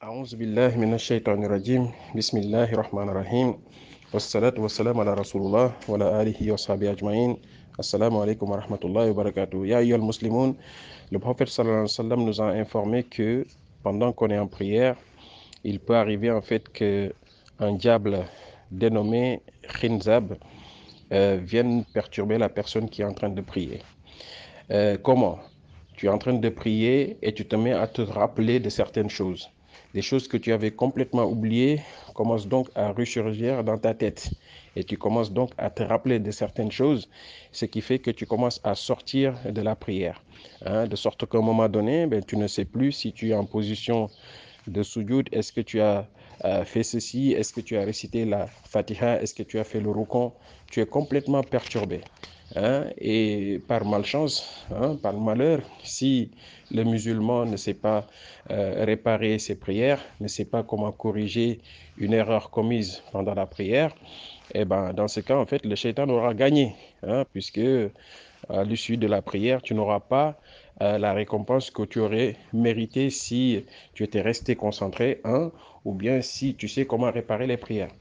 أعوذ بالله من الشيطان الرجيم بسم الله الرحمن الرحيم والصلاة والسلام على رسول الله وعلى آله وصحبه أجمعين. Assalamu alaikum wa rahmatullahi wa barakatuh. Ya ayyuhal muslimun, le prophète sallallahu alayhi wa sallam nous a informé que pendant qu'on est en prière, il peut arriver en fait que un diable dénommé Khinzab vienne perturber la personne qui est en train de prier. Comment? Tu es en train de prier et tu te mets à te rappeler de certaines choses. Des choses que tu avais complètement oubliées commencent donc à ressurgir dans ta tête. Et tu commences donc à te rappeler de certaines choses, ce qui fait que tu commences à sortir de la prière. De sorte qu'à un moment donné, tu ne sais plus si tu es en position de sujoud, est-ce que tu as fait ceci, est-ce que tu as récité la Fatiha, est-ce que tu as fait le rukon, tu es complètement perturbé. Et par malchance, par malheur, si le musulman ne sait pas réparer ses prières, ne sait pas comment corriger une erreur commise pendant la prière, et dans ce cas, en fait, le shaitan aura gagné, puisque à l'issue de la prière, tu n'auras pas la récompense que tu aurais méritée si tu étais resté concentré, ou bien si tu sais comment réparer les prières.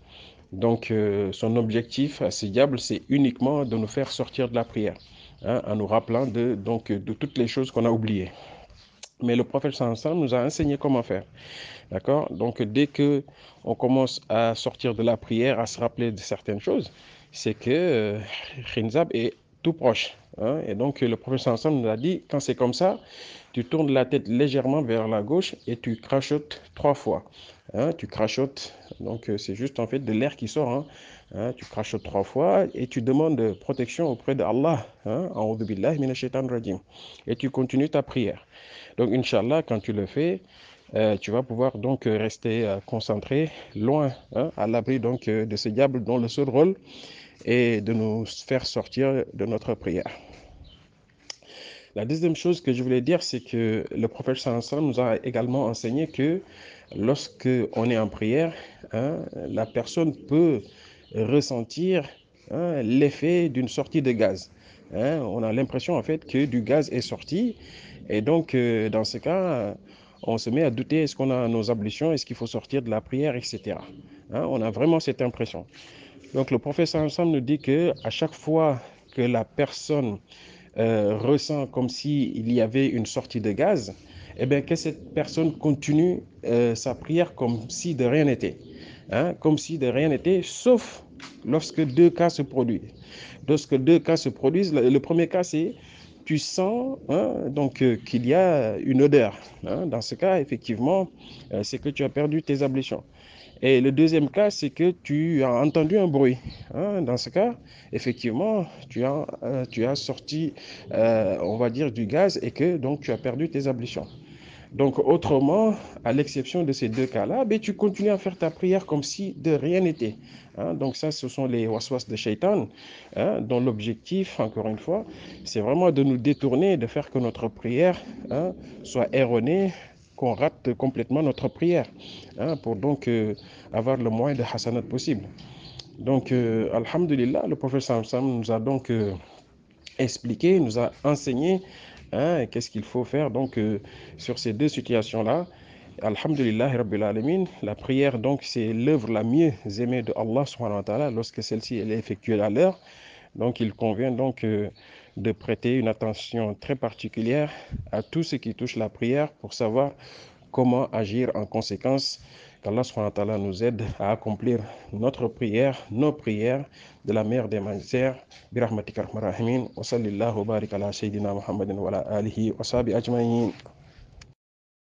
Donc, son objectif à ce diable, c'est uniquement de nous faire sortir de la prière, en nous rappelant de toutes les choses qu'on a oubliées. Mais le prophète sallallahu nous a enseigné comment faire. D'accord? Donc, dès que on commence à sortir de la prière, à se rappeler de certaines choses, c'est que Khinzab est tout proche. Et donc, le prophète sallallahu nous a dit, quand c'est comme ça, tu tournes la tête légèrement vers la gauche et tu crachotes 3 fois. Tu crachotes, donc c'est juste en fait de l'air qui sort. Tu crachotes 3 fois et tu demandes protection auprès d'Allah. A'udhu billahi minash shaitanir rajim. Et tu continues ta prière. Donc, Inch'Allah, quand tu le fais, tu vas pouvoir donc rester concentré, loin, à l'abri donc de ce diable dont le seul rôle est de nous faire sortir de notre prière. La deuxième chose que je voulais dire, c'est que le prophète sallallahu alayhi wa sallam nous a également enseigné que lorsque on est en prière, la personne peut ressentir l'effet d'une sortie de gaz. On a l'impression en fait que du gaz est sorti et donc dans ce cas, on se met à douter, est-ce qu'on a nos ablutions, est-ce qu'il faut sortir de la prière, etc. On a vraiment cette impression. Donc le prophète sallallahu alayhi wa sallam nous dit que à chaque fois que la personne ressent comme s'il y avait une sortie de gaz, eh bien que cette personne continue sa prière comme si de rien n'était. Comme si de rien n'était, sauf lorsque deux cas se produisent. Lorsque deux cas se produisent, le premier cas c'est tu sens donc qu'il y a une odeur. Dans ce cas, effectivement, c'est que tu as perdu tes ablutions. Et le deuxième cas, c'est que tu as entendu un bruit. Dans ce cas, effectivement, tu as sorti, on va dire, du gaz et que donc tu as perdu tes ablutions. Donc, autrement, à l'exception de ces deux cas-là, tu continues à faire ta prière comme si de rien n'était. Donc ça, ce sont les waswas de Shaitan, dont l'objectif, encore une fois, c'est vraiment de nous détourner, de faire que notre prière soit erronée, qu'on rate complètement notre prière, pour donc avoir le moins de hasanat possible. Donc, alhamdulillah, le prophète sallam nous a donc expliqué, nous a enseigné qu'est-ce qu'il faut faire donc sur ces deux situations-là. Alhamdulillah Rabbil Alamin, la prière donc c'est l'œuvre la mieux aimée de Allah subhanahu wa ta'ala lorsque celle-ci elle est effectuée à l'heure. Donc il convient donc de prêter une attention très particulière à tout ce qui touche la prière pour savoir comment agir en conséquence. Qu'Allah subhanahu wa ta'ala nous aide à accomplir notre prière, nos prières de la meilleure des manières. Birahmatika rahman rahimin. Wa sallallahu barik ala sayyidina Muhammadin wa ala alihi wa sahbihi ajma'in.